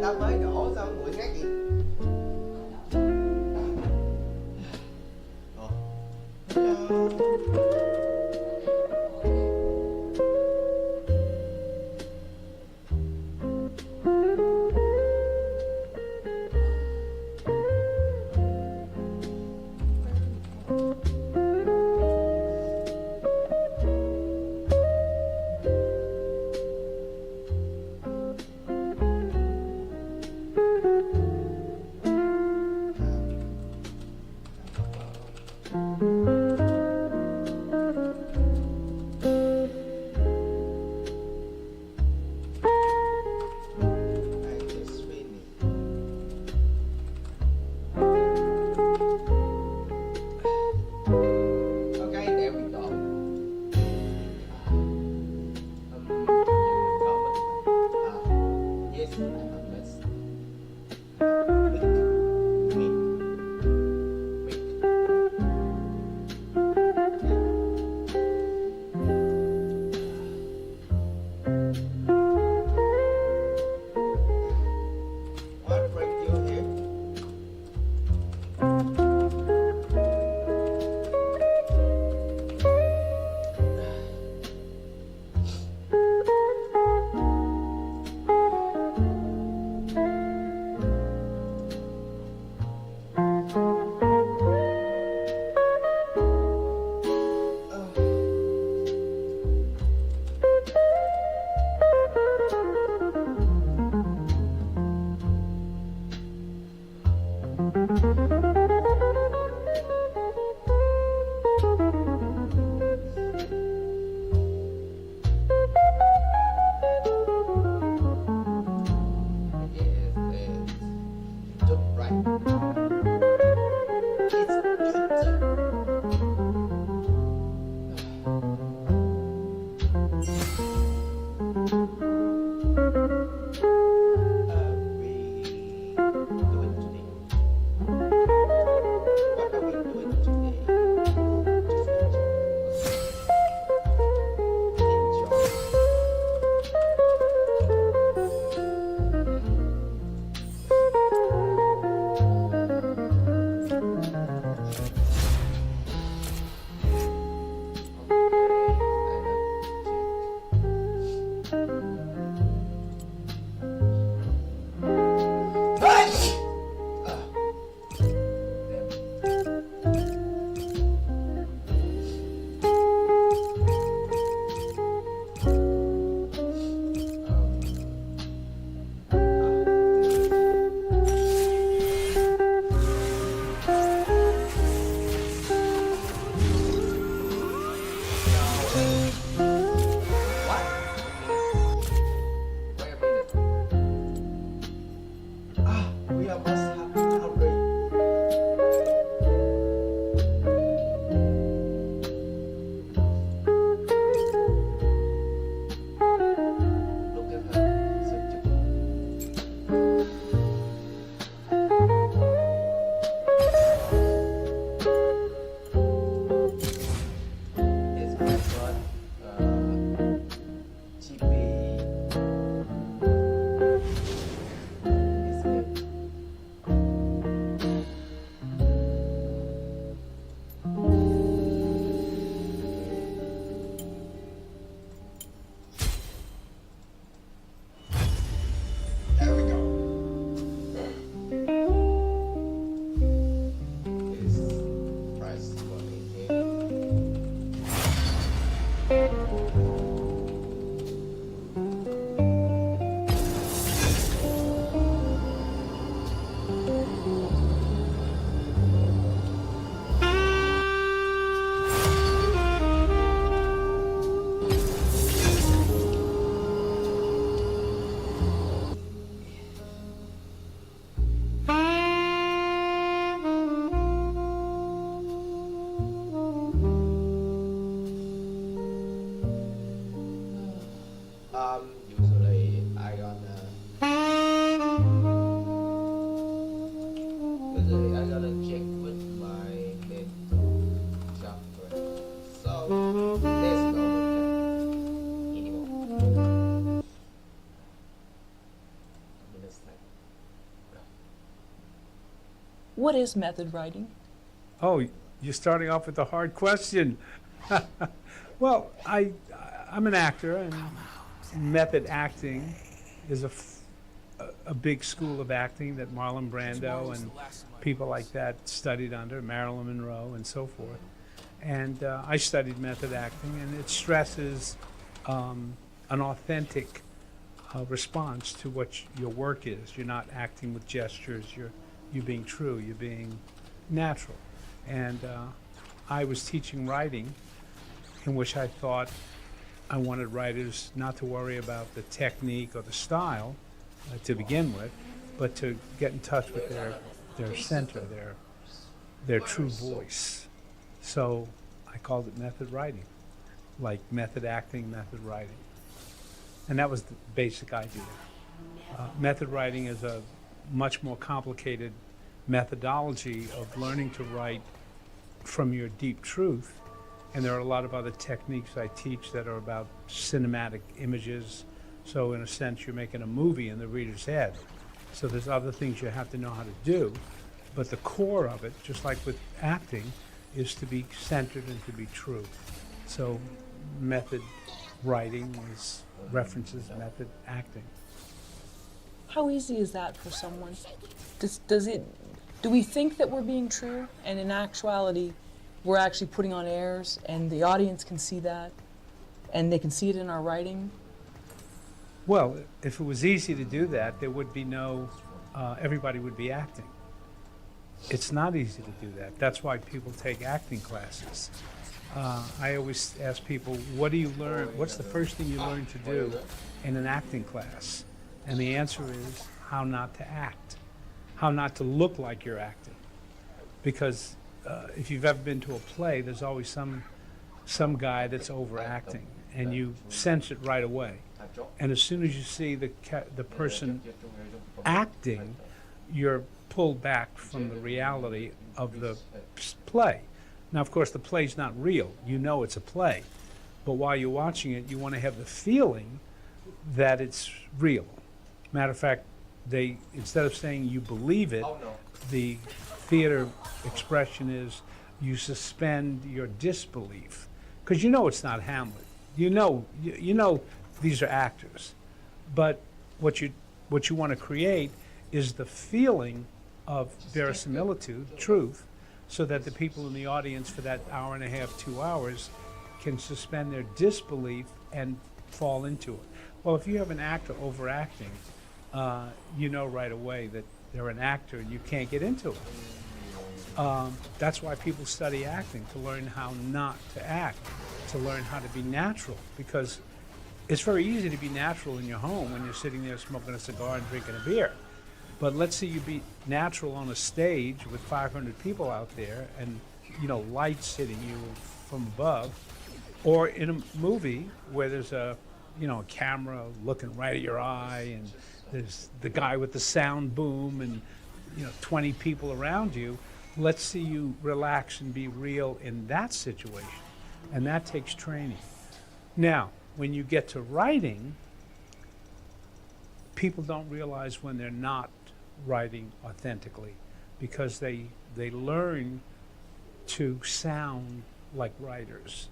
ta mới đổ sao nguội ngắt vậy? Usually I gonna check with my little chakra. So there's no more anymore. This time. What is method writing? Oh, you're starting off with a hard question. Well, I'm an actor, and method acting is a big school of acting that Marlon Brando and people like that studied under, Marilyn Monroe and so forth. And I studied method acting, and it stresses an authentic response to what your work is. You're not acting with gestures. You're being true. You're being natural. And I was teaching writing, in which I thought I wanted writers not to worry about the technique or the style to begin with, but to get in touch with their center, their true voice. So I called it method writing, like method acting, method writing. And that was the basic idea. Method writing is a much more complicated methodology of learning to write from your deep truth. And there are a lot of other techniques I teach that are about cinematic images. So in a sense, you're making a movie in the reader's head. So there's other things you have to know how to do. But the core of it, just like with acting, is to be centered and to be true. So method writing references method acting. How easy is that for someone? Do we think that we're being true, and in actuality, we're actually putting on airs, and the audience can see that, and they can see it in our writing? Well, if it was easy to do that, there would be everybody would be acting. It's not easy to do that. That's why people take acting classes. I always ask people, what do you learn? What's the first thing you learn to do in an acting class? And the answer is how not to act, how not to look like you're acting. Because if you've ever been to a play, there's always some guy that's overacting, and you sense it right away. And as soon as you see the person acting, you're pulled back from the reality of the play. Now, of course, the play's not real. You know it's a play. But while you're watching it, you want to have the feeling that it's real. Matter of fact, instead of saying you believe it, the theater expression is you suspend your disbelief. Because you know it's not Hamlet. You know these are actors. But what you want to create is the feeling of verisimilitude, truth, so that the people in the audience for that hour and a half, 2 hours, can suspend their disbelief and fall into it. Well, if you have an actor overacting, you know right away that they're an actor and you can't get into it. That's why people study acting, to learn how not to act, to learn how to be natural, because it's very easy to be natural in your home when you're sitting there smoking a cigar and drinking a beer. But let's say you be natural on a stage with 500 people out there and, lights hitting you from above, or in a movie where there's a camera looking right at your eye, and there's the guy with the sound boom and, 20 people around you. Let's see you relax and be real in that situation. And that takes training. Now, when you get to writing, people don't realize when they're not writing authentically, because they learn to sound like writers.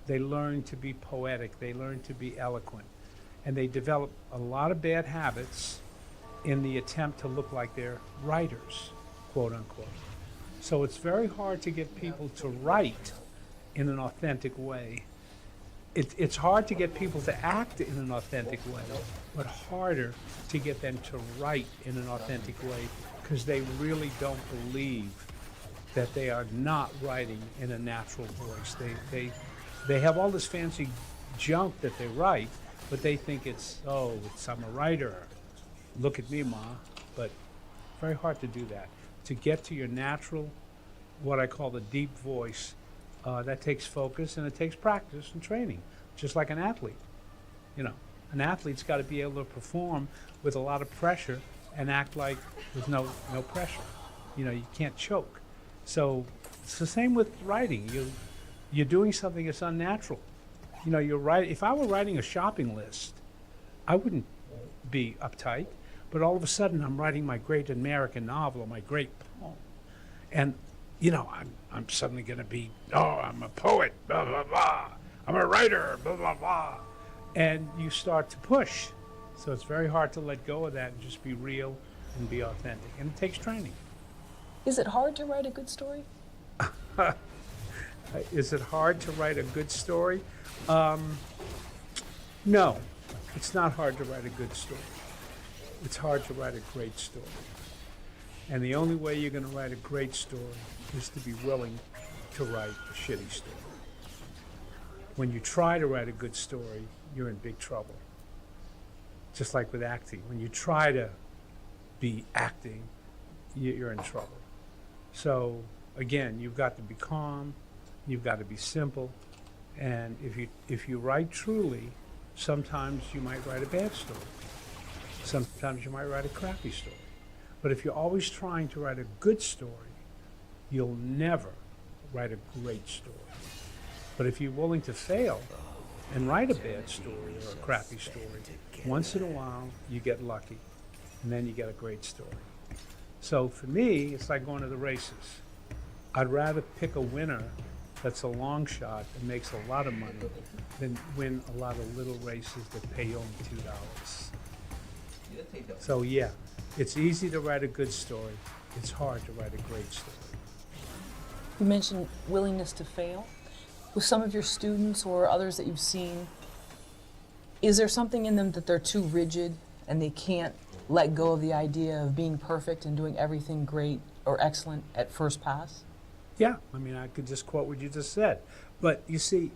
They learn to be poetic. They learn to be eloquent. And they develop a lot of bad habits in the attempt to look like they're writers, quote unquote. So it's very hard to get people to write in an authentic way. It's hard to get people to act in an authentic way, but harder to get them to write in an authentic way, because they really don't believe that they are not writing in a natural voice. They have all this fancy junk that they write, but they think I'm a writer. Look at me, Ma. But very hard to do that. To get to your natural, what I call the deep voice, that takes focus, and it takes practice and training, just like an athlete. An athlete's got to be able to perform with a lot of pressure and act like there's no pressure. You can't choke. So it's the same with writing. You're doing something that's unnatural. You're right. If I were writing a shopping list, I wouldn't be uptight. But all of a sudden, I'm writing my great American novel or my great poem. And, I'm suddenly going to be, I'm a poet, blah, blah, blah. I'm a writer, blah, blah, blah. And you start to push. So it's very hard to let go of that and just be real and be authentic. And it takes training. Is it hard to write a good story? Is it hard to write a good story? No, it's not hard to write a good story. It's hard to write a great story. And the only way you're going to write a great story is to be willing to write a shitty story. When you try to write a good story, you're in big trouble. Just like with acting. When you try to be acting, you're in trouble. So again, you've got to be calm, you've got to be simple, and if you write truly, sometimes you might write a bad story. Sometimes you might write a crappy story. But if you're always trying to write a good story, you'll never write a great story. But if you're willing to fail and write a bad story or a crappy story, once in a while you get lucky, and then you get a great story. So for me, it's like going to the races. I'd rather pick a winner that's a long shot and makes a lot of money than win a lot of little races that pay you only $2. So yeah, it's easy to write a good story. It's hard to write a great story. You mentioned willingness to fail. With some of your students or others that you've seen, is there something in them that they're too rigid and they can't let go of the idea of being perfect and doing everything great or excellent at first pass? Yeah, I mean, I could just quote what you just said. But you see,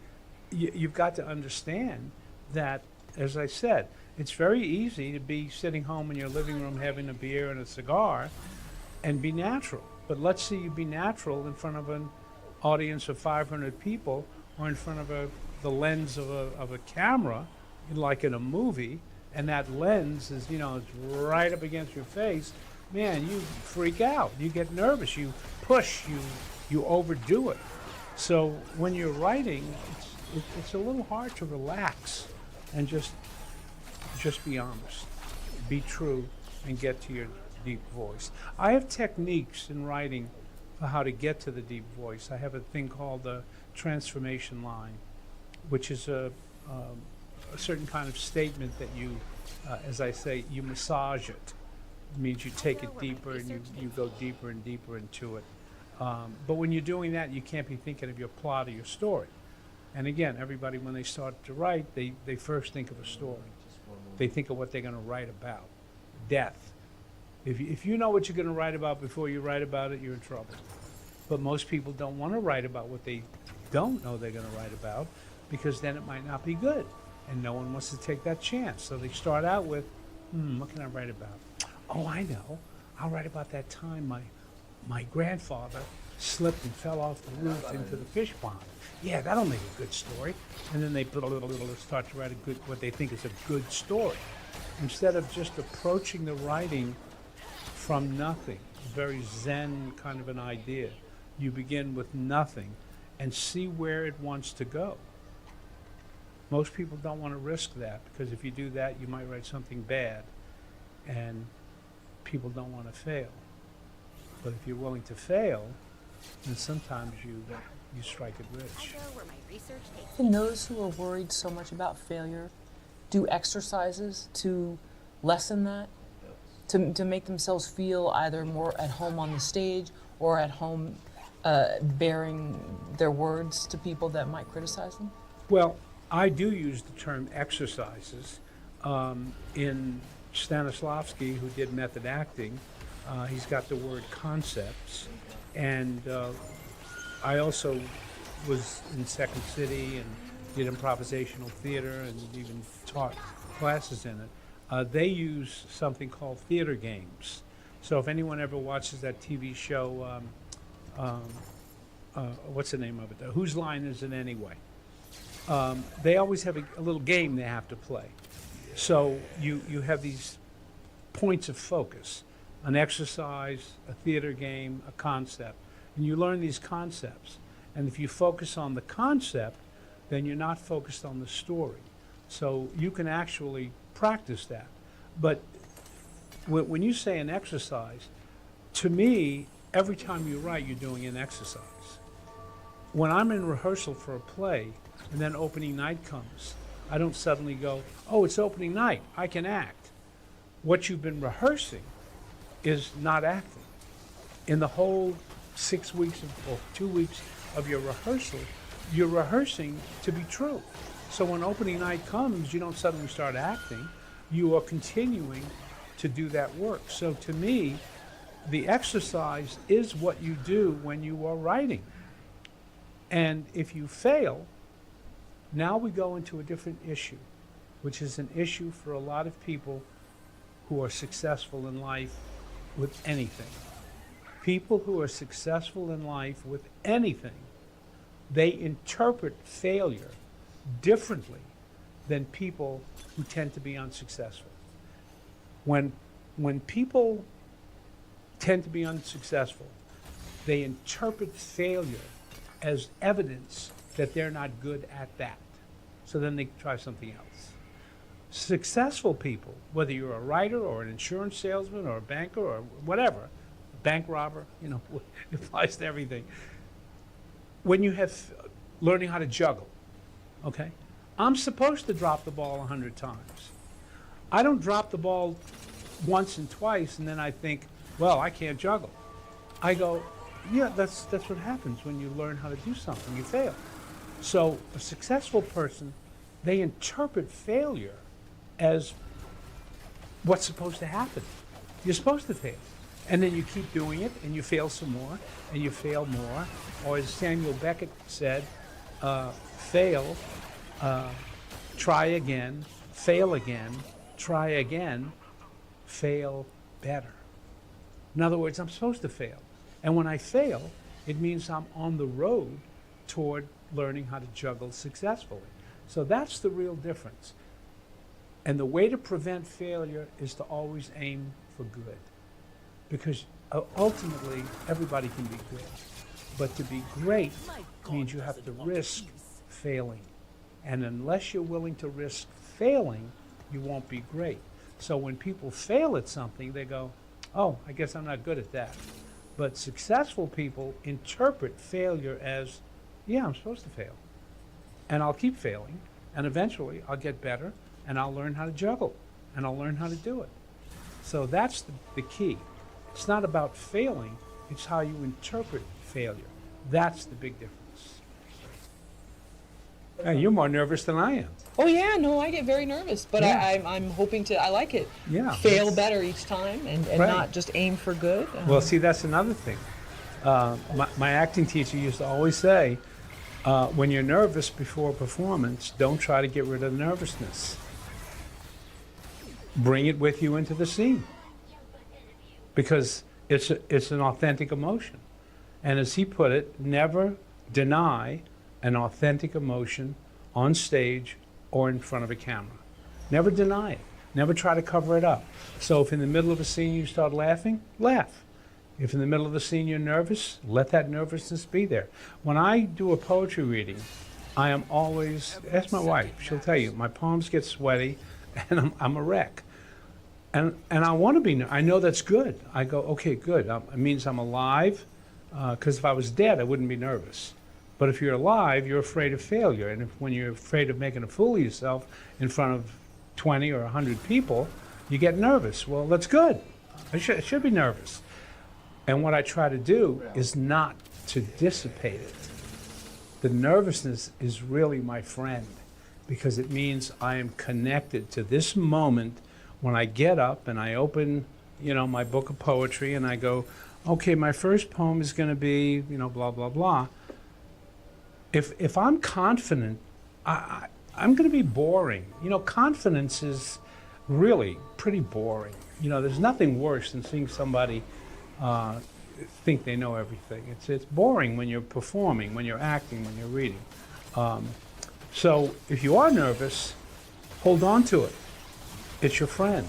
you've got to understand that, as I said, it's very easy to be sitting home in your living room having a beer and a cigar and be natural. But let's see you be natural in front of an audience of 500 people or in front of the lens of a camera, like in a movie, and that lens is, it's right up against your face. Man, you freak out. You get nervous. You push. You overdo it. So when you're writing, it's a little hard to relax and just be honest, be true, and get to your deep voice. I have techniques in writing for how to get to the deep voice. I have a thing called the transformation line, which is a certain kind of statement that you, as I say, you massage it. It means you take it deeper and you go deeper and deeper into it. But when you're doing that, you can't be thinking of your plot or your story. And again, everybody, when they start to write, they first think of a story. They think of what they're going to write about. Death. If you know what you're going to write about before you write about it, you're in trouble. But most people don't want to write about what they don't know they're going to write about, because then it might not be good. And no one wants to take that chance. So they start out with, what can I write about? Oh, I know. I'll write about that time my grandfather slipped and fell off the roof into the fish pond. Yeah, that'll make a good story. And then they start to write what they think is a good story. Instead of just approaching the writing from nothing, a very Zen kind of an idea. You begin with nothing and see where it wants to go. Most people don't want to risk that, because if you do that, you might write something bad, and people don't want to fail. But if you're willing to fail, then sometimes you strike it rich. Can those who are worried so much about failure do exercises to lessen that? To make themselves feel either more at home on the stage or at home bearing their words to people that might criticize them? Well, I do use the term exercises. In Stanislavski, who did method acting, he's got the word concepts. And I also was in Second City and did improvisational theater and even taught classes in it. They use something called theater games. So if anyone ever watches that TV show, what's the name of it? Whose Line Is It Anyway? They always have a little game they have to play. So you have these points of focus, an exercise, a theater game, a concept, and you learn these concepts. And if you focus on the concept, then you're not focused on the story. So you can actually practice that. But when you say an exercise, to me, every time you write, you're doing an exercise. When I'm in rehearsal for a play and then opening night comes, I don't suddenly go, oh, it's opening night, I can act. What you've been rehearsing is not acting. In the whole 6 weeks or 2 weeks of your rehearsal, you're rehearsing to be true. So when opening night comes, you don't suddenly start acting. You are continuing to do that work. So to me, the exercise is what you do when you are writing. And if you fail, now we go into a different issue, which is an issue for a lot of people who are successful in life with anything. People who are successful in life with anything, they interpret failure differently than people who tend to be unsuccessful. When people tend to be unsuccessful, they interpret failure as evidence that they're not good at that. So then they try something else. Successful people, whether you're a writer or an insurance salesman or a banker or whatever, a bank robber, you know, it applies to everything. When you have learning how to juggle, okay? I'm supposed to drop the ball 100 times. I don't drop the ball once and twice and then I think, well, I can't juggle. I go, yeah, that's what happens when you learn how to do something. You fail. So a successful person, they interpret failure as what's supposed to happen. You're supposed to fail. And then you keep doing it, and you fail some more, and you fail more. Or as Samuel Beckett said, fail, try again, fail, try again, fail better. In other words, I'm supposed to fail. And when I fail, it means I'm on the road toward learning how to juggle successfully. So that's the real difference. And the way to prevent failure is to always aim for good. Because ultimately, everybody can be good. But to be great means you have to risk failing. And unless you're willing to risk failing, you won't be great. So when people fail at something, they go, oh, I guess I'm not good at that. But successful people interpret failure as, yeah, I'm supposed to fail. And I'll keep failing. And eventually, I'll get better. And I'll learn how to juggle. And I'll learn how to do it. So that's the key. It's not about failing. It's how you interpret failure. That's the big difference. Hey, you're more nervous than I am. Oh yeah, no, I get very nervous, but Yeah. I'm hoping to. I like it. Yeah. Fail better each time, and Right. not just aim for good. Well, see, that's another thing. My acting teacher used to always say, when you're nervous before a performance, don't try to get rid of the nervousness. Bring it with you into the scene. Because it's an authentic emotion. And as he put it, never deny an authentic emotion on stage or in front of a camera. Never deny it. Never try to cover it up. So if in the middle of a scene you start laughing, laugh. If in the middle of the scene you're nervous, let that nervousness be there. When I do a poetry reading, I am always, ask my wife, she'll tell you, my palms get sweaty and I'm a wreck. And I want to be, I know that's good. I go, okay, good. It means I'm alive, because if I was dead, I wouldn't be nervous. But if you're alive, you're afraid of failure. And when you're afraid of making a fool of yourself in front of 20 or 100 people, you get nervous. Well, that's good. I should be nervous. And what I try to do is not to dissipate it. The nervousness is really my friend, because it means I am connected to this moment when I get up and I open, my book of poetry and I go, okay, my first poem is going to be, blah, blah, blah. If I'm confident, I'm going to be boring. Confidence is really pretty boring. There's nothing worse than seeing somebody think they know everything. It's boring when you're performing, when you're acting, when you're reading. So if you are nervous, hold on to it. It's your friend.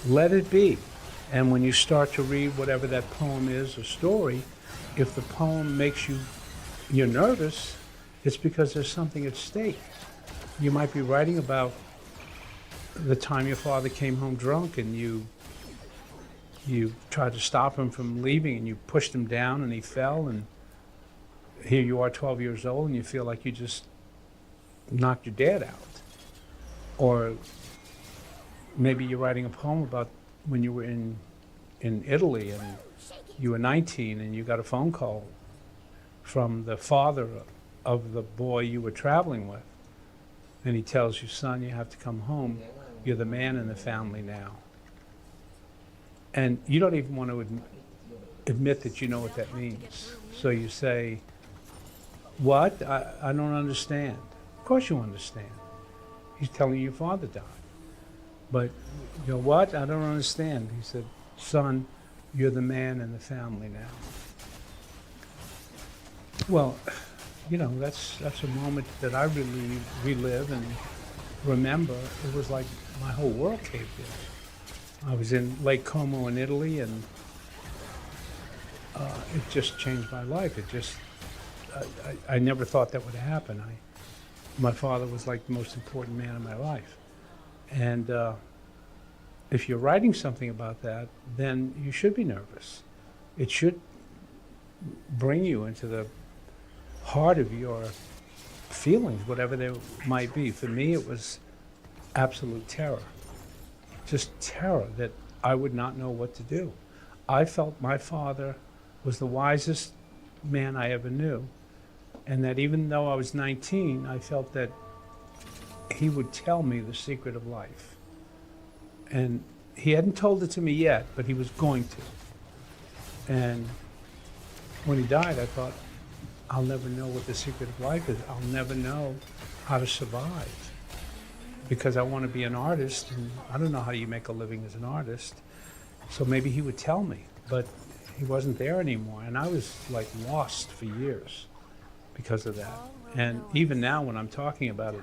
Let it be. And when you start to read whatever that poem is or story, if the poem makes you're nervous, it's because there's something at stake. You might be writing about the time your father came home drunk and you you tried to stop him from leaving and you pushed him down and he fell, and here you are 12 years old and you feel like you just knocked your dad out. Or maybe you're writing a poem about when you were in Italy and you were 19 and you got a phone call from the father of the boy you were traveling with. And he tells you, son, you have to come home. You're the man in the family now. And you don't even want to admit that you know what that means. So you say, what? I don't understand. Of course you understand. He's telling you your father died. But you know what? I don't understand. He said, son, you're the man in the family now. Well, you know, that's a moment that I really relive and remember. It was like my whole world caved in. I was in Lake Como in Italy, and it just changed my life. It just, I never thought that would happen. My father was like the most important man in my life. And if you're writing something about that, then you should be nervous. It should bring you into the heart of your feelings, whatever they might be. For me, it was absolute terror. Just terror that I would not know what to do. I felt my father was the wisest man I ever knew, and that even though I was 19, I felt that he would tell me the secret of life. And he hadn't told it to me yet, but he was going to. And when he died, I thought, I'll never know what the secret of life is. I'll never know how to survive, because I want to be an artist, and I don't know how you make a living as an artist. So maybe he would tell me, but he wasn't there anymore. And I was like lost for years because of that. And even now when I'm talking about it,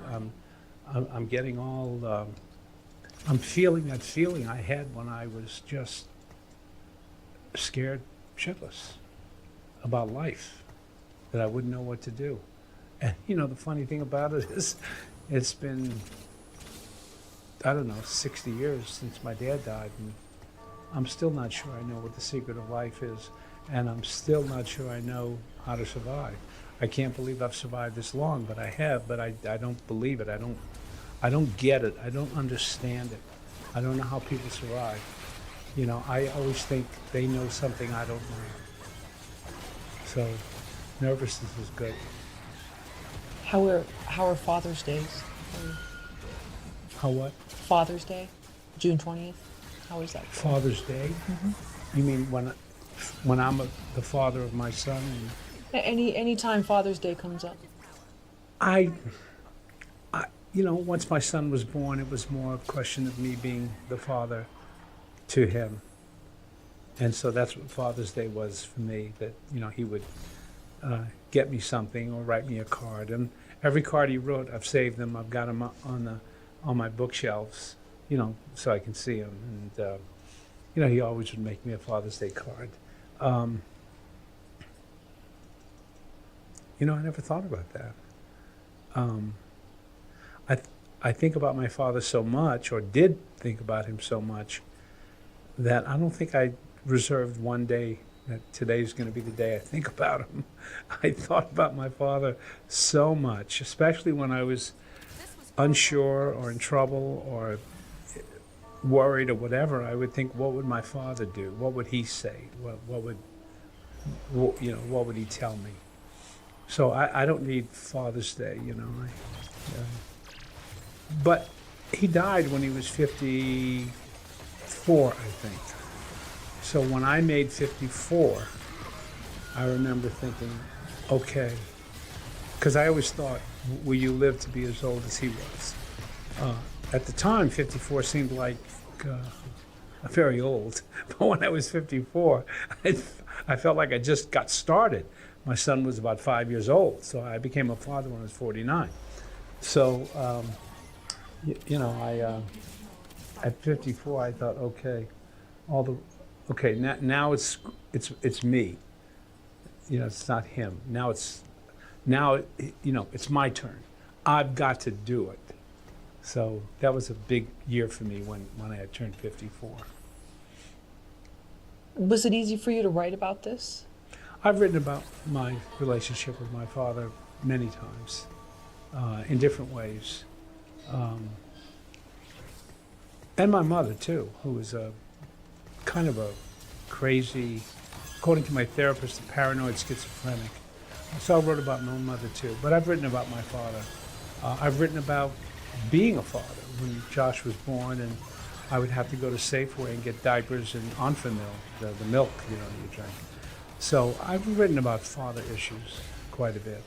I'm getting all, I'm feeling that feeling I had when I was just scared shitless about life, that I wouldn't know what to do. And you know, the funny thing about it is, it's been, I don't know, 60 years since my dad died, and I'm still not sure I know what the secret of life is, and I'm still not sure I know how to survive. I can't believe I've survived this long, but I have, but I don't believe it. I don't get it. I don't understand it. I don't know how people survive. You know, I always think they know something I don't know. So nervousness is good. How are Father's Days? How what? Father's Day, June 20th. How is that? Father's Day? Mm-hmm. You mean when I'm the father of my son? Any time Father's Day comes up. I, you know, once my son was born, it was more a question of me being the father to him. And so that's what Father's Day was for me, that, you know, he would get me something or write me a card. And every card he wrote, I've saved them. I've got them on my bookshelves, you know, so I can see them. And, you know, he always would make me a Father's Day card. You know, I never thought about that. I think about my father so much, or did think about him so much, that I don't think I reserved one day that today's going to be the day I think about him. I thought about my father so much, especially when I was unsure or in trouble or worried or whatever. I would think, what would my father do? What would he say? What would he tell me? So I don't need Father's Day, you know. But he died when he was 54, I think. So when I made 54, I remember thinking, okay, because I always thought, will you live to be as old as he was? At the time, 54 seemed like very old. But when I was 54, I felt like I just got started. My son was about 5 years old, so I became a father when I was 49. So, you know, at 54, I thought, okay, now it's me. You know, it's not him. Now you know, it's my turn. I've got to do it. So that was a big year for me when I had turned 54. Was it easy for you to write about this? I've written about my relationship with my father many times, in different ways. And my mother, too, who was a kind of a crazy, according to my therapist, a paranoid schizophrenic. So I wrote about my mother, too. But I've written about my father. I've written about being a father when Josh was born, and I would have to go to Safeway and get diapers and Enfamil, the milk, you drink. So I've written about father issues quite a bit.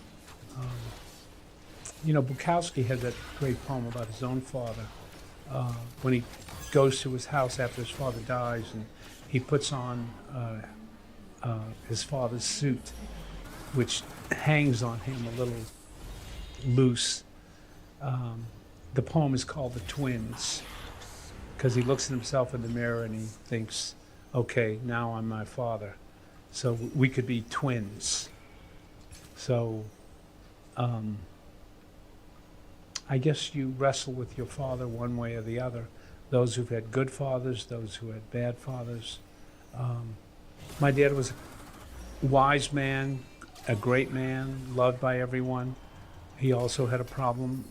Bukowski had that great poem about his own father. When he goes to his house after his father dies, and he puts on his father's suit, which hangs on him a little loose. The poem is called The Twins, because he looks at himself in the mirror and he thinks, okay, now I'm my father. So we could be twins. So I guess you wrestle with your father one way or the other. Those who've had good fathers, those who had bad fathers. My dad was a wise man, a great man, loved by everyone. He also had a problem.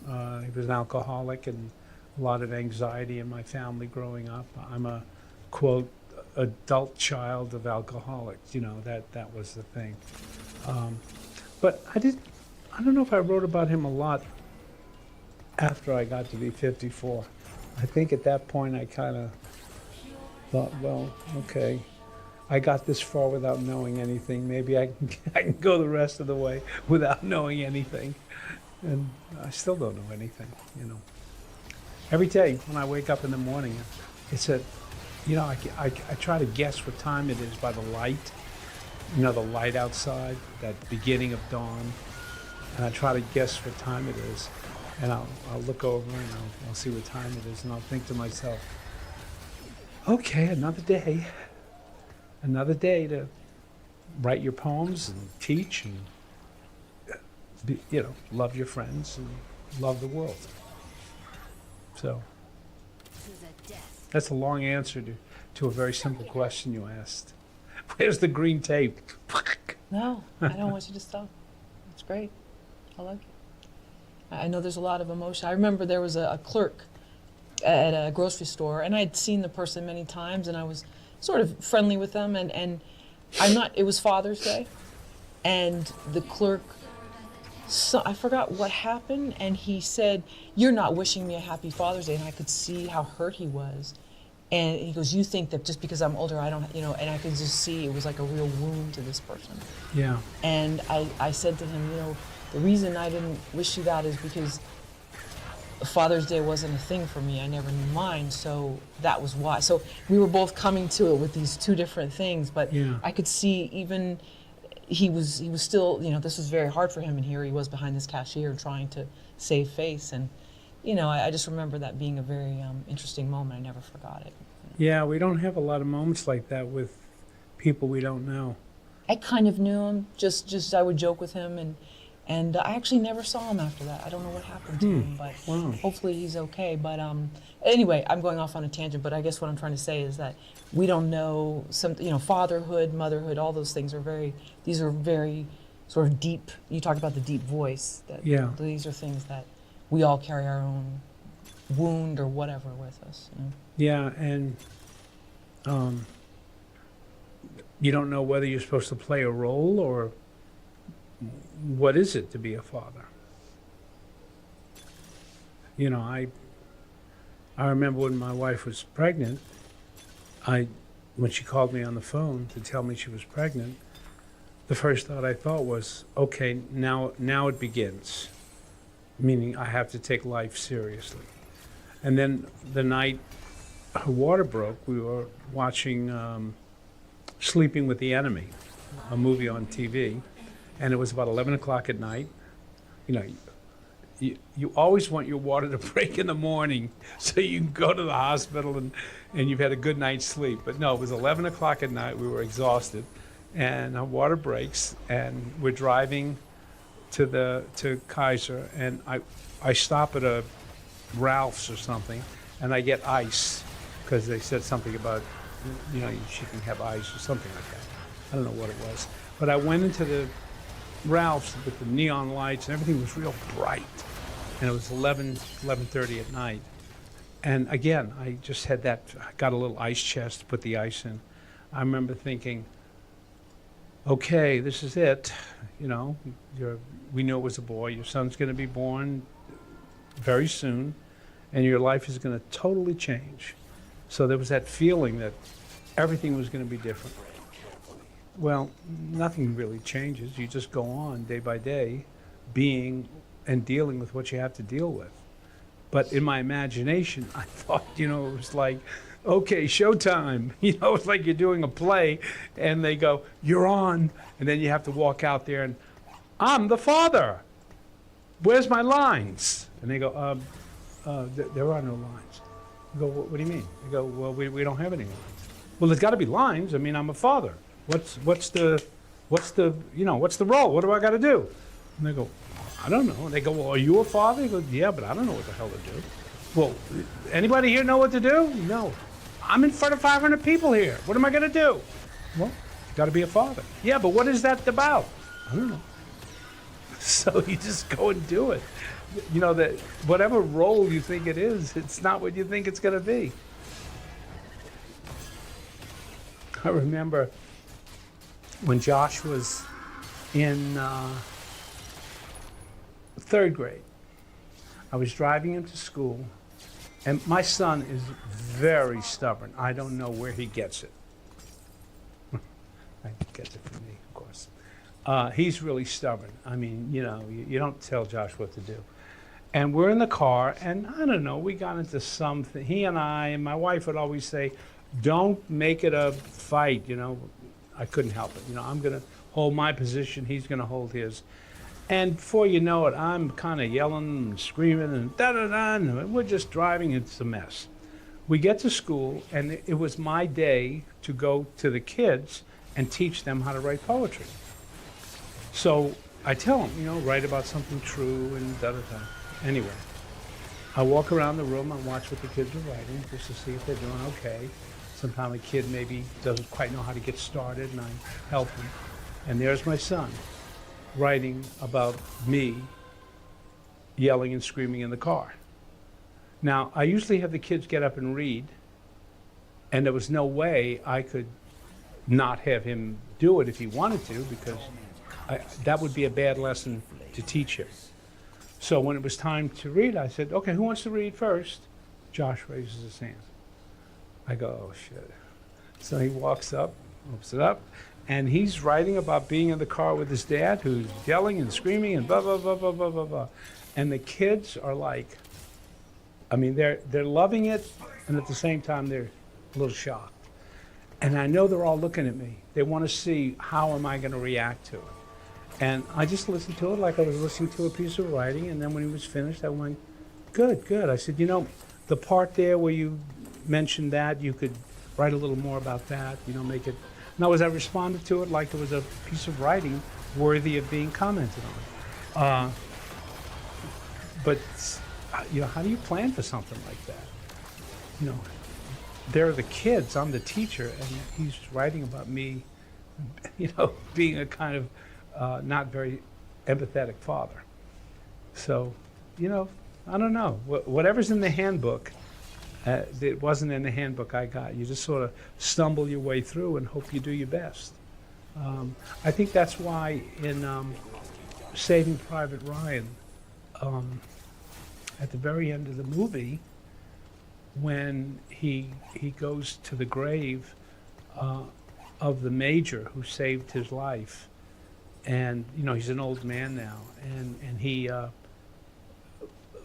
He was an alcoholic, and a lot of anxiety in my family growing up. I'm a, quote, adult child of alcoholics. That was the thing. But I don't know if I wrote about him a lot after I got to be 54. I think at that point I kind of thought, well, okay, I got this far without knowing anything. Maybe I can go the rest of the way without knowing anything. And I still don't know anything, Every day when I wake up in the morning, it's I try to guess what time it is by the light, the light outside, that beginning of dawn. And I try to guess what time it is. And I'll look over and I'll see what time it is, and I'll think to myself, okay, another day to write your poems and teach and love your friends and love the world. So that's a long answer to a very simple question you asked. Where's the green tape? No, I don't want you to stop. It's great. I like it. I know there's a lot of emotion. I remember there was a clerk at a grocery store, and I'd seen the person many times, and I was sort of friendly with them, and it was Father's Day, and the clerk, I forgot what happened, and he said, "You're not wishing me a happy Father's Day," and I could see how hurt he was. And he goes, "You think that just because I'm older, I don't, and I could just see it was like a real wound to this person. Yeah. And I said to him, the reason I didn't wish you that is because Father's Day wasn't a thing for me. I never knew mine, so that was why. So we were both coming to it with these two different things, but Yeah. I could see even he was still, this was very hard for him, and here he was behind this cashier trying to save face. And, I just remember that being a very interesting moment. I never forgot it. Yeah, we don't have a lot of moments like that with people we don't know. I kind of knew him, just I would joke with him, and I actually never saw him after that. I don't know what happened to him, but Wow. hopefully he's okay. But anyway, I'm going off on a tangent, but I guess what I'm trying to say is that we don't know fatherhood, motherhood, all those things these are very sort of deep. You talked about the deep voice. Yeah. These are things that we all carry our own wound or whatever with us. Yeah, and you don't know whether you're supposed to play a role or what is it to be a father. I remember when my wife was pregnant, when she called me on the phone to tell me she was pregnant, the first thought I thought was, okay, now it begins, meaning I have to take life seriously. And then the night her water broke, we were watching Sleeping with the Enemy, a movie on TV, and it was about 11 o'clock at night. You always want your water to break in the morning so you can go to the hospital and you've had a good night's sleep. But no, it was 11 o'clock at night, we were exhausted, and our water breaks, and we're driving to Kaiser, and I stop at a Ralph's or something, and I get ice, because they said something about she can have ice or something like that. I don't know what it was. But I went into the Ralph's with the neon lights and everything was real bright. And it was 11:30 at night. And again, I just had I got a little ice chest to put the ice in. I remember thinking, okay, this is it. We knew it was a boy. Your son's going to be born very soon, and your life is going to totally change. So there was that feeling that everything was going to be different. Well, nothing really changes. You just go on day by day, being and dealing with what you have to deal with. But in my imagination, I thought, it was like, okay, showtime. It's like you're doing a play, and they go, you're on, and then you have to walk out there and, I'm the father. Where's my lines? And they go, there are no lines. I go, what do you mean? They go, well, we don't have any lines. Well, there's got to be lines. I mean, I'm a father. What's the role? What do I got to do? And they go, I don't know. And they go, well, are you a father? He goes, yeah, but I don't know what the hell to do. Well, anybody here know what to do? No. I'm in front of 500 people here. What am I going to do? Well, you got to be a father. Yeah, but what is that about? I don't know. So you just go and do it. That whatever role you think it is, it's not what you think it's going to be. I remember when Josh was in third grade. I was driving him to school, and my son is very stubborn. I don't know where he gets it. I gets it from me, of course. He's really stubborn. I mean, you don't tell Josh what to do. And we're in the car, and I don't know, we got into something. He and my wife would always say, don't make it a fight, I couldn't help it. I'm going to hold my position, he's going to hold his. And before you know it, I'm kind of yelling and screaming and da-da-da, and we're just driving, it's a mess. We get to school, and it was my day to go to the kids and teach them how to write poetry. So I tell them, write about something true and da-da-da. Anyway, I walk around the room and watch what the kids are writing just to see if they're doing okay. Sometimes a kid maybe doesn't quite know how to get started, and I help him. And there's my son writing about me yelling and screaming in the car. Now, I usually have the kids get up and read, and there was no way I could not have him do it if he wanted to, because that would be a bad lesson to teach him. So when it was time to read, I said, okay, who wants to read first? Josh raises his hand. I go, oh, shit. So he walks up, opens it up, and he's writing about being in the car with his dad, who's yelling and screaming and blah, blah, blah, blah, blah, blah, blah. And the kids are like, I mean, they're loving it, and at the same time, they're a little shocked. And I know they're all looking at me. They want to see, how am I going to react to it? And I just listened to it like I was listening to a piece of writing, and then when he was finished, I went, good, good. I said, the part there where you mentioned that, you could write a little more about that, make it. Now, as I responded to it like it was a piece of writing worthy of being commented on. But, how do you plan for something like that? They're the kids, I'm the teacher, and he's writing about me, being a kind of not very empathetic father. So, I don't know. Whatever's in the handbook, it wasn't in the handbook I got. You just sort of stumble your way through and hope you do your best. I think that's why in Saving Private Ryan, at the very end of the movie, when he goes to the grave of the major who saved his life, and he's an old man now, and he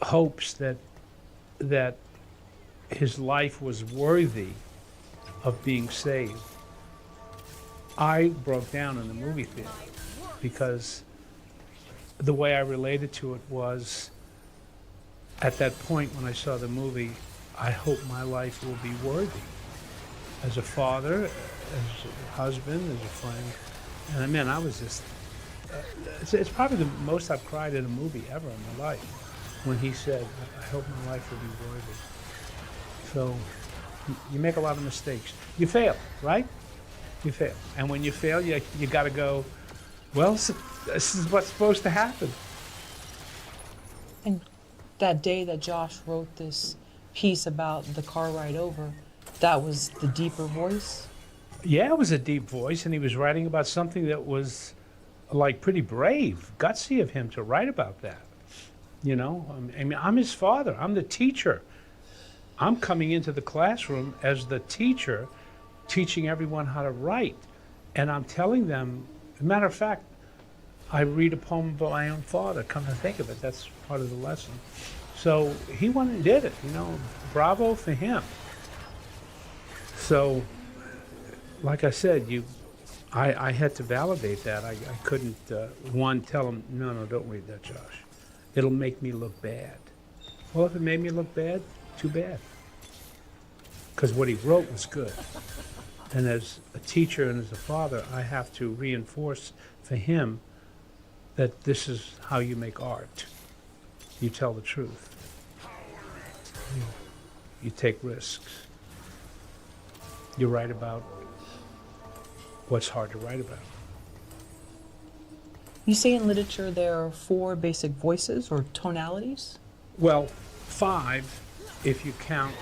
hopes that his life was worthy of being saved. I broke down in the movie theater because the way I related to it was, at that point when I saw the movie, I hope my life will be worthy as a father, as a husband, as a friend. And man, I was just, it's probably the most I've cried in a movie ever in my life, when he said, I hope my life will be worthy. So, You make a lot of mistakes. You fail, right? You fail. And when you fail, you got to go, well, this is what's supposed to happen. And that day that Josh wrote this piece about the car ride over, that was the deeper voice? Yeah, it was a deep voice, and he was writing about something that was like pretty brave, gutsy of him to write about that. You know, I mean, I'm his father. I'm the teacher. I'm coming into the classroom as the teacher, teaching everyone how to write. And I'm telling them, as a matter of fact, I read a poem about my own father. Come to think of it, that's part of the lesson. So he went and did it, you know, bravo for him. So, like I said, I had to validate that. I couldn't, one, tell him, no, don't read that, Josh. It'll make me look bad. Well, if it made me look bad, too bad. Because what he wrote was good. And as a teacher and as a father, I have to reinforce for him that this is how you make art. You tell the truth. You take risks. You write about what's hard to write about. You say in literature there are 4 basic voices or tonalities? Well, 5 if you count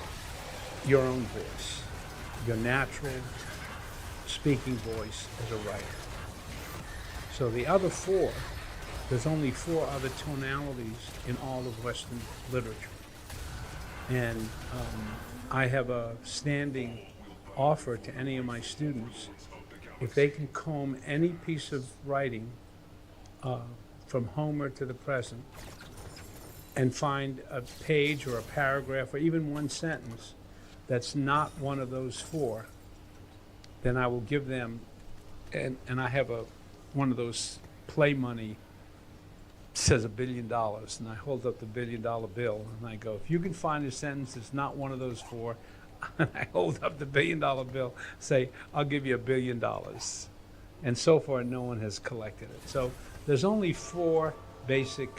your own voice, your natural speaking voice as a writer. So the other 4, there's only 4 other tonalities in all of Western literature. And I have a standing offer to any of my students, if they can comb any piece of writing from Homer to the present and find a page or a paragraph or even one sentence that's not one of those 4, then I will give them, and I have one of those play money says $1 billion, and I hold up the $1 billion bill and I go, if you can find a sentence that's not one of those 4, and I hold up the $1 billion bill, say, I'll give you $1 billion. And so far, no one has collected it. So there's only 4 basic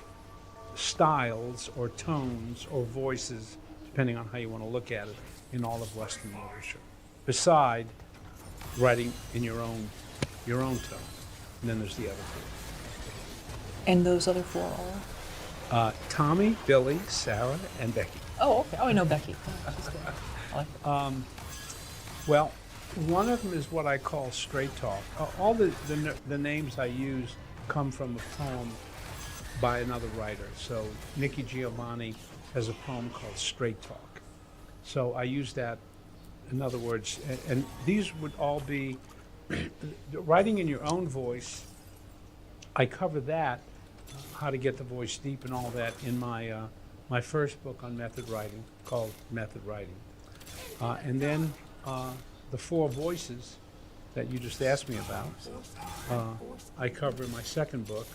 styles or tones or voices, depending on how you want to look at it, in all of Western literature, beside writing in your own tone. And then there's the other 4. And those other 4 are? Tommy, Billy, Sarah, and Becky. Oh, okay. Oh, I know Becky. Oh, she's good. I like that. Well, one of them is what I call straight talk. All the names I use come from a poem by another writer. So Nikki Giovanni has a poem called Straight Talk. So I use that, in other words, and these would all be writing in your own voice. I cover that, how to get the voice deep and all that, in my my first book on method writing called Method Writing. And then the 4 voices that you just asked me about, I cover in my second book.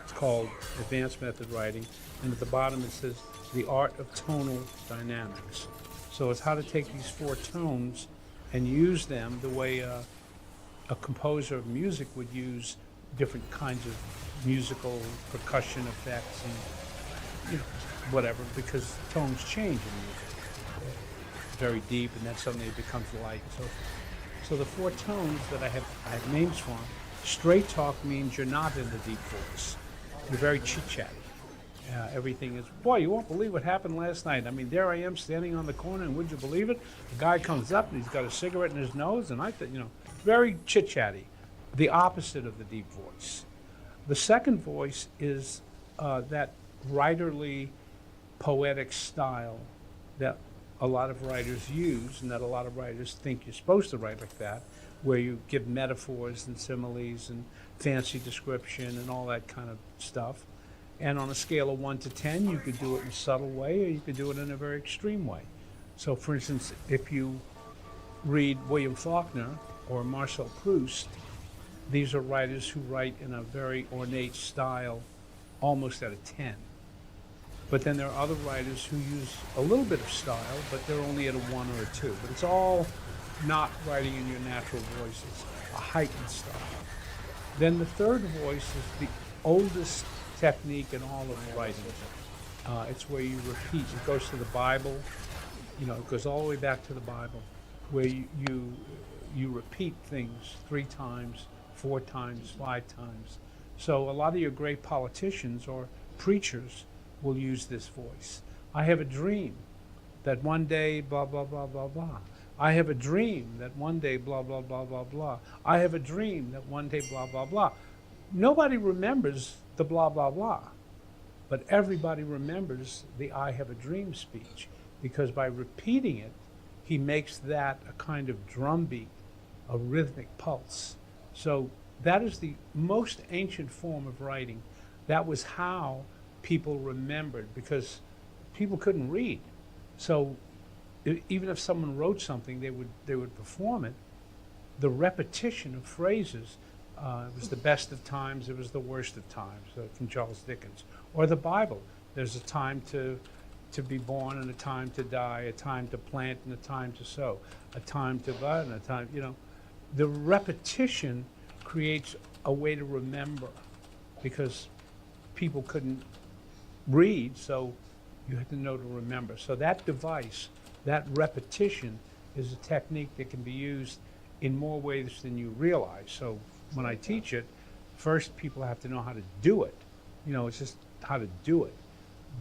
It's called Advanced Method Writing, and at the bottom it says The Art of Tonal Dynamics. So it's how to take these 4 tones and use them the way a composer of music would use different kinds of musical percussion effects and whatever, because tones change in music. Very deep, and then suddenly it becomes light and so forth. So the 4 tones that I have names for them. Straight talk means you're not in the deep voice. You're very chit-chatty. Everything is, boy, you won't believe what happened last night. I mean, there I am standing on the corner, and would you believe it? The guy comes up, and he's got a cigarette in his nose, and I thought, very chit-chatty. The opposite of the deep voice. The second voice is that writerly, poetic style that a lot of writers use, and that a lot of writers think you're supposed to write like that, where you give metaphors and similes and fancy description and all that kind of stuff. And on a scale of 1 to 10, you could do it in a subtle way, or you could do it in a very extreme way. So, for instance, if you read William Faulkner or Marcel Proust, these are writers who write in a very ornate style, almost at a 10. But then there are other writers who use a little bit of style, but they're only at a 1 or a 2. But it's all not writing in your natural voices, a heightened style. Then the third voice is the oldest technique in all of writing. It's where you repeat. It goes to the Bible, You know, it goes all the way back to the Bible, where you repeat things 3 times, 4 times, 5 times. So a lot of your great politicians or preachers will use this voice. I have a dream that one day blah, blah, blah, blah, blah. I have a dream that one day blah, blah, blah, blah, blah. I have a dream that one day blah, blah, blah. Nobody remembers the blah, blah, blah, but everybody remembers the I have a dream speech, because by repeating it, he makes that a kind of drumbeat, a rhythmic pulse. So that is the most ancient form of writing. That was how people remembered, because people couldn't read. So even if someone wrote something, they would perform it. The repetition of phrases, it was the best of times, it was the worst of times, from Charles Dickens. Or the Bible, there's a time to be born and a time to die, a time to plant and a time to sow, a time to bud and a time, you know. The repetition creates a way to remember, because people couldn't read, so you had to know to remember. So that device, that repetition, is a technique that can be used in more ways than you realize. So when I teach it, first people have to know how to do it. You know, it's just how to do it.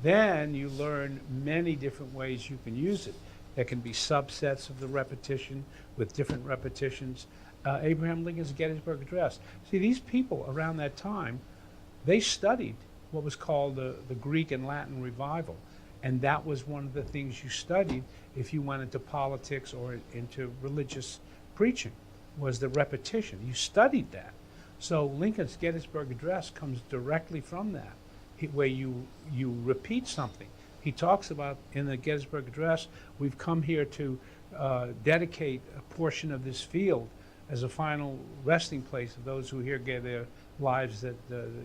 Then you learn many different ways you can use it. There can be subsets of the repetition with different repetitions. Abraham Lincoln's Gettysburg Address. See, these people around that time, they studied what was called the Greek and Latin revival. And that was one of the things you studied if you went into politics or into religious preaching, was the repetition. You studied that. So Lincoln's Gettysburg Address comes directly from that, where you repeat something. He talks about in the Gettysburg Address, we've come here to dedicate a portion of this field as a final resting place of those who here gave their lives that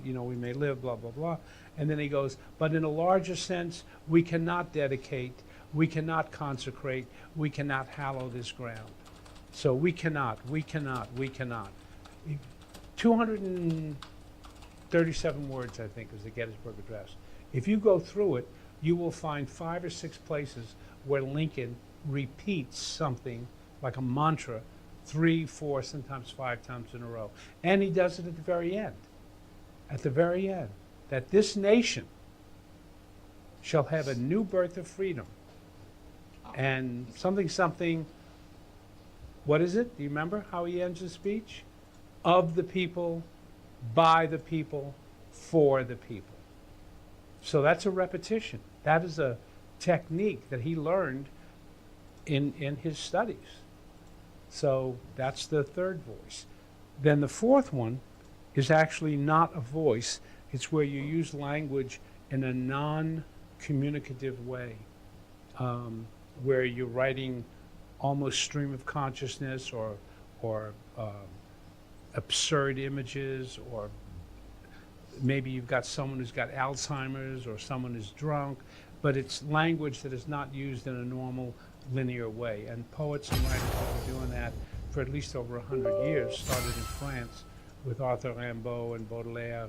you know, we may live, blah, blah, blah. And then he goes, but in a larger sense, we cannot dedicate, we cannot consecrate, we cannot hallow this ground. So we cannot. 237 words, I think, is the Gettysburg Address. If you go through it, you will find 5 or 6 places where Lincoln repeats something like a mantra 3, 4, sometimes 5 times in a row. And he does it at the very end. At the very end. That this nation shall have a new birth of freedom. And something, what is it? Do you remember how he ends his speech? Of the people, by the people, for the people. So that's a repetition. That is a technique that he learned in his studies. So that's the third voice. Then the fourth one is actually not a voice. It's where you use language in a non-communicative way, where you're writing almost stream of consciousness or absurd images, or maybe you've got someone who's got Alzheimer's or someone who's drunk, but it's language that is not used in a normal linear way. And poets and writers have been doing that for at least over 100 years, started in France with Arthur Rimbaud and Baudelaire,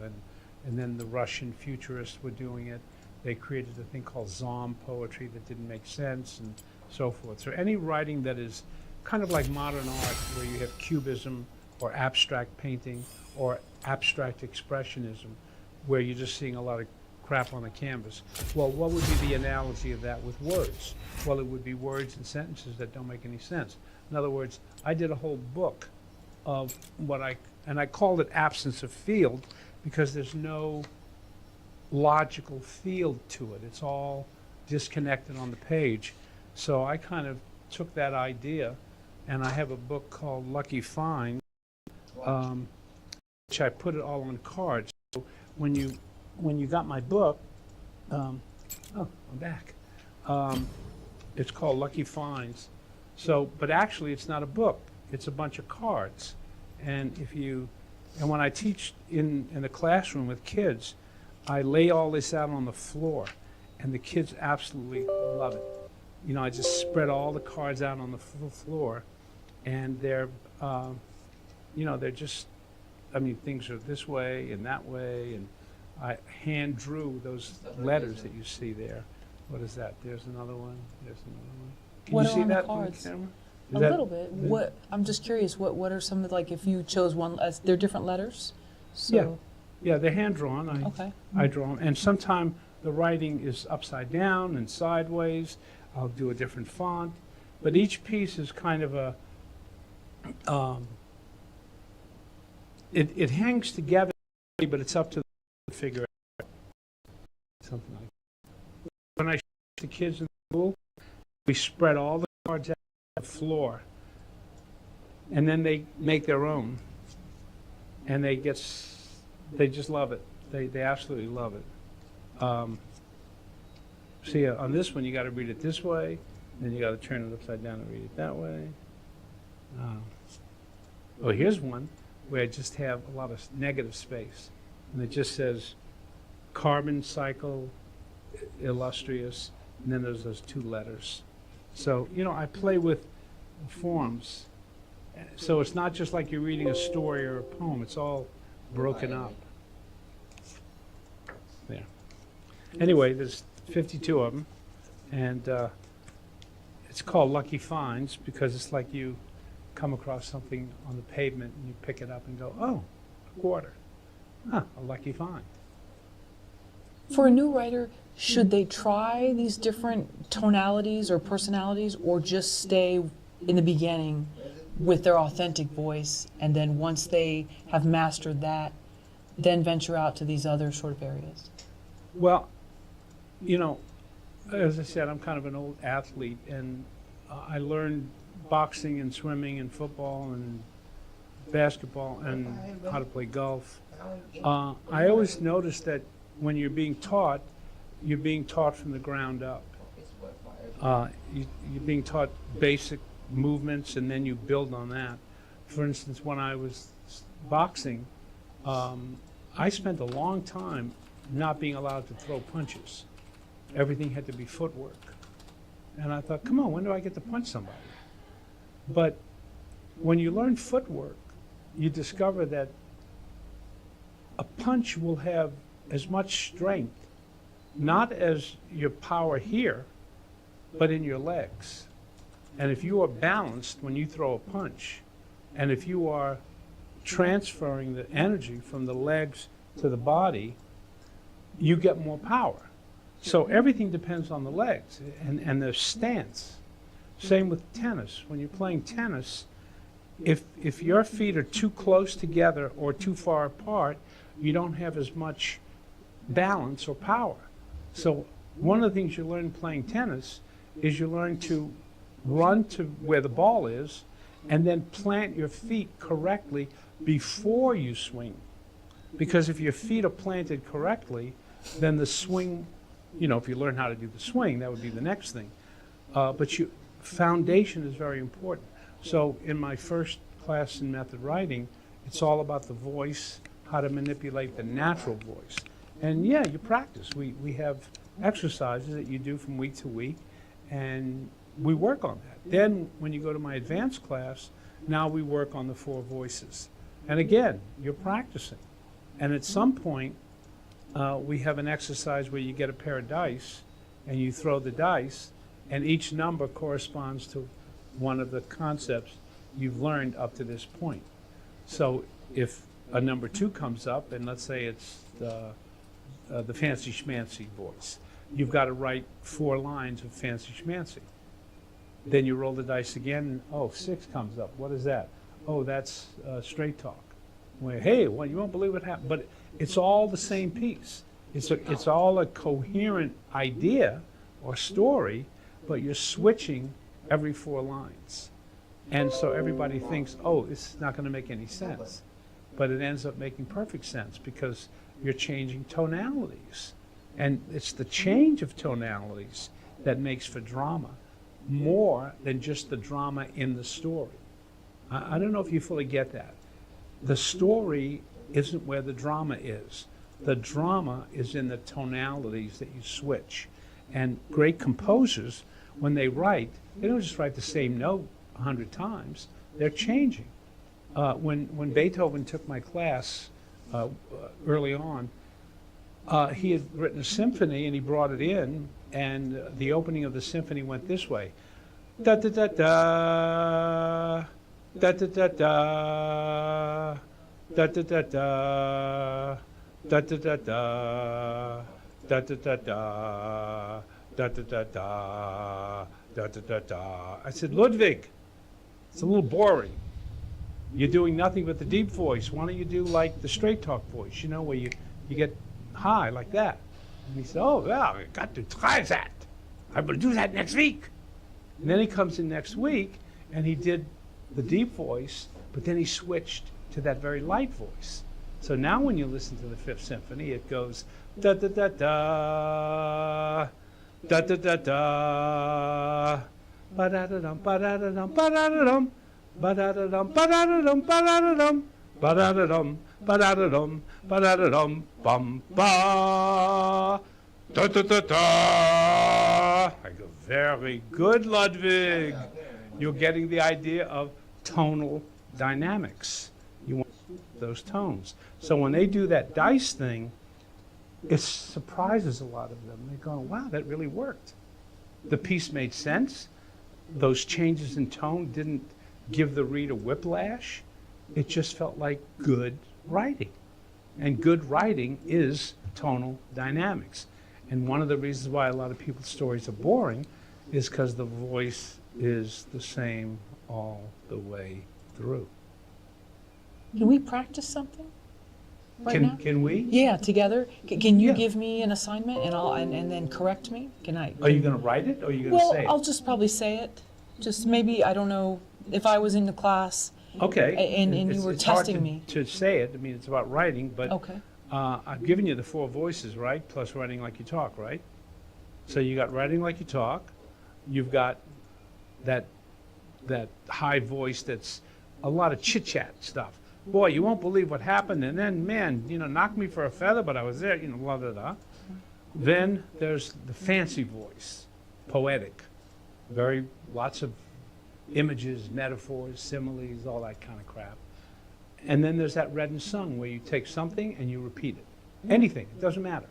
and then the Russian futurists were doing it. They created a thing called zombie poetry that didn't make sense, and so forth. So any writing that is kind of like modern art, where you have cubism or abstract painting or abstract expressionism, where you're just seeing a lot of crap on a canvas. Well, what would be the analogy of that with words? Well, it would be words and sentences that don't make any sense. In other words, I did a whole book of what I called it absence of field, because there's no logical field to it. It's all disconnected on the page. So I kind of took that idea, and I have a book called Lucky Find, which I put it all on cards. So when you got my book, oh, I'm back. It's called Lucky Finds. So, but actually it's not a book. It's a bunch of cards. And when I teach in the classroom with kids, I lay all this out on the floor, and the kids absolutely love it. You know, I just spread all the cards out on the floor, and they're just, I mean, things are this way and that way, and I hand drew those letters that you see there. What is that? There's another one. There's another one. Can What you are see on the that on the cards? camera? Is A that- little bit. What I'm just curious. What are some of, like, if you chose one? They're different letters. So Yeah. Yeah, they're hand drawn. okay. I draw them, and sometimes the writing is upside down and sideways. I'll do a different font, but each piece is kind of a. It hangs together, but it's up to the figure out something like that. When I show the kids in school, we spread all the cards out on the floor, and then they make their own, and they just love it. They absolutely love it. See, on this one, you got to read it this way, then you got to turn it upside down and read it that way. Oh, here's one where I just have a lot of negative space, and it just says carbon cycle illustrious, and then there's those two letters. So, I play with forms. So it's not just like you're reading a story or a poem, it's all broken up. There. Anyway, there's 52 of them, and it's called Lucky Finds because it's like you come across something on the pavement and you pick it up and go, oh, a quarter. Huh, a lucky find. For a new writer, should they try these different tonalities or personalities, or just stay in the beginning with their authentic voice, and then once they have mastered that, then venture out to these other sort of areas? Well, as I said, I'm kind of an old athlete, and I learned boxing and swimming and football and basketball and how to play golf. I always noticed that when you're being taught from the ground up. You're being taught basic movements, and then you build on that. For instance, when I was boxing, I spent a long time not being allowed to throw punches. Everything had to be footwork. And I thought, come on, when do I get to punch somebody? But when you learn footwork, you discover that a punch will have as much strength, not as your power here, but in your legs. And if you are balanced when you throw a punch, and if you are transferring the energy from the legs to the body, you get more power. So everything depends on the legs and the stance. Same with tennis. When you're playing tennis, if your feet are too close together or too far apart, you don't have as much balance or power. So one of the things you learn playing tennis is you learn to run to where the ball is and then plant your feet correctly before you swing. Because if your feet are planted correctly, then the swing, if you learn how to do the swing, that would be the next thing. But foundation is very important. So in my first class in method writing, it's all about the voice, how to manipulate the natural voice. And yeah, you practice. We have exercises that you do from week to week, and we work on that. Then when you go to my advanced class, now we work on the 4 voices. And again, you're practicing. And at some point, we have an exercise where you get a pair of dice, and you throw the dice, and each number corresponds to one of the concepts you've learned up to this point. So if a number 2 comes up, and let's say it's the fancy schmancy voice, you've got to write 4 lines of fancy schmancy. Then you roll the dice again, and 6 comes up. What is that? Oh, that's straight talk. Where, hey, well, you won't believe what happened. But it's all the same piece. It's all a coherent idea or story, but you're switching every 4 lines. And so everybody thinks, oh, this is not going to make any sense. But it ends up making perfect sense because you're changing tonalities. And it's the change of tonalities that makes for drama more than just the drama in the story. I don't know if you fully get that. The story isn't where the drama is. The drama is in the tonalities that you switch. And great composers, when they write, they don't just write the same note 100 times. They're changing. When Beethoven took my class early on, he had written a symphony and he brought it in, and the opening of the symphony went this way. da da da da, da da da da, da da da da, da da da da, da da da da, da da da da, da da da da. I said, Ludwig, it's a little boring. You're doing nothing but the deep voice. Why don't you do like the straight talk voice, you know, where you get high like that? And he said, oh, well, I got to try that. I will do that next week. And then he comes in next week, and he did the deep voice, but then he switched to that very light voice. So now when you listen to the Fifth Symphony, it goes da da da da, da da da da, ba da da dum, ba da da dum, ba da da dum, ba da da dum, ba da da dum, ba da da dum, ba da da dum, ba da da dum, ba da da dum, bum ba. Da da da da. I go, very good, Ludwig. You're getting the idea of tonal dynamics. You want those tones. So when they do that dice thing, it surprises a lot of them. They're going, wow, that really worked. The piece made sense. Those changes in tone didn't give the reader whiplash. It just felt like good writing. And good writing is tonal dynamics. And one of the reasons why a lot of people's stories are boring is because the voice is the same all the way through. Can we practice something right now? Can we? Yeah, together. Can you Yeah. give me an assignment and then correct me? Can I? Are you going to write it or are you going to Well, say it? I'll just probably say it. Just maybe, I don't know, if I was in the class. Okay. and you It's- were it's hard testing me. to say it. I mean, it's about writing, but Okay. I've given you the 4 voices, right? Plus writing like you talk, right? So you got writing like you talk. You've got that high voice that's a lot of chit-chat stuff. Boy, you won't believe what happened, and then, man, knocked me for a feather, but I was there, blah, blah, blah. Then there's the fancy voice, poetic, lots of images, metaphors, similes, all that kind of crap. And then there's that read and sung where you take something and you repeat it. Anything, it doesn't matter.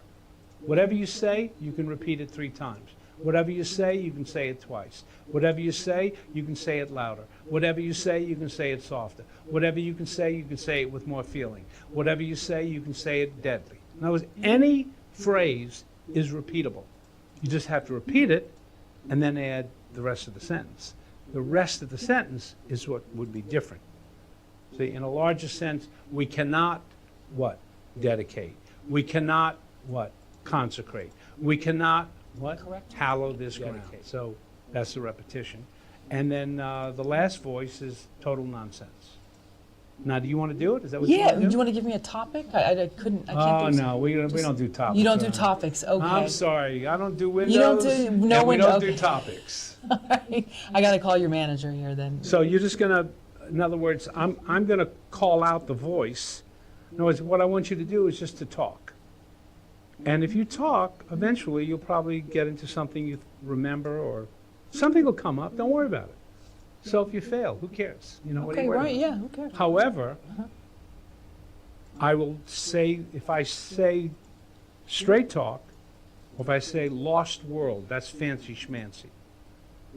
Whatever you say, you can repeat it 3 times. Whatever you say, you can say it twice. Whatever you say, you can say it louder. Whatever you say, you can say it softer. Whatever you can say it with more feeling. Whatever you say, you can say it deadly. In other words, any phrase is repeatable. You just have to repeat it and then add the rest of the sentence. The rest of the sentence is what would be different. See, in a larger sense, we cannot, what? Dedicate. We cannot, what? Consecrate. We cannot, what? Correct. Hallow this ground. So that's the repetition. And then the last voice is total nonsense. Now, do you want to do it? Is that what you Yeah, want to do do? you want to give me a topic? I couldn't, I can't Oh, do no, we don't do topics. You don't do on it. topics, okay. I'm sorry, I don't do windows. You don't do- no and we window, don't do okay. topics. I got to call your manager here then. So you're just gonna, in other words, I'm gonna call out the voice. In other words, what I want you to do is just to talk. And if you talk, eventually you'll probably get into something you remember or something will come up. Don't worry about it. So if you fail, who cares? What are Okay, you worried right, about? yeah, who cares? However, I will say, if I say straight talk, or if I say lost world, that's fancy schmancy.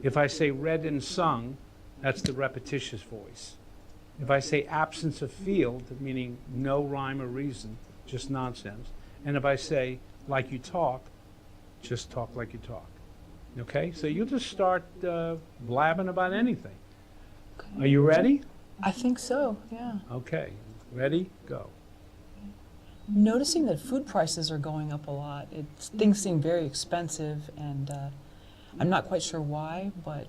If I say read and sung, that's the repetitious voice. If I say absence of field, meaning no rhyme or reason, just nonsense. And if I say like you talk, just talk like you talk. Okay? So you just start blabbing about anything. Are you ready? I think so, yeah. Okay. Ready? Go. Noticing that food prices are going up a lot. Things seem very expensive, and I'm not quite sure why, but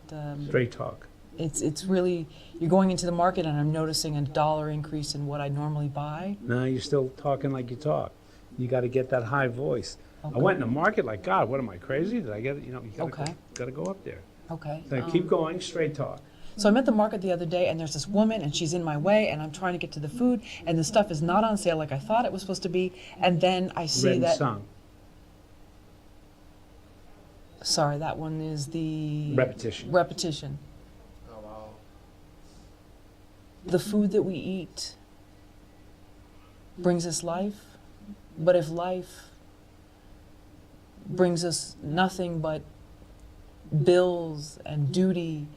Straight talk. it's really, you're going into the market and I'm noticing $1 increase in what I normally buy. No, you're still talking like you talk. You got to get that high voice. Okay. I went in the market like, God, what am I, crazy? Did I get it? You Okay. got to go up there. Okay. So keep going, straight talk. So I'm at the market the other day and there's this woman and she's in my way and I'm trying to get to the food and the stuff is not on sale like I thought it was supposed to be, and then I see Read and that. sung. Sorry, that one is the Repetition. repetition. Oh, wow. The food that we eat brings us life, but if life brings us nothing but bills and duty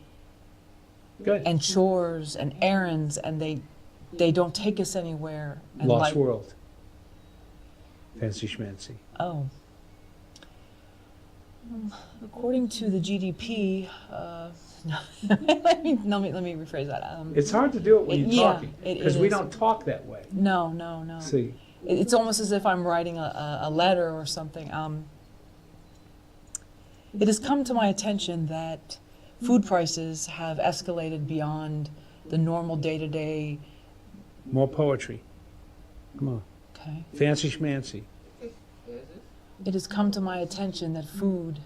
Good. and chores and errands, and they don't take us anywhere. And Lost World. Fancy schmancy. Oh. According to the GDP, let me rephrase that. It's hard to do it when you're Yeah, talking, it because we is. don't talk that way. No. See, It's almost as if I'm writing a letter or something. It has come to my attention that food prices have escalated beyond the normal day-to-day. more poetry. Come on. Okay. Fancy schmancy. Yes, yes. It has come to my attention that food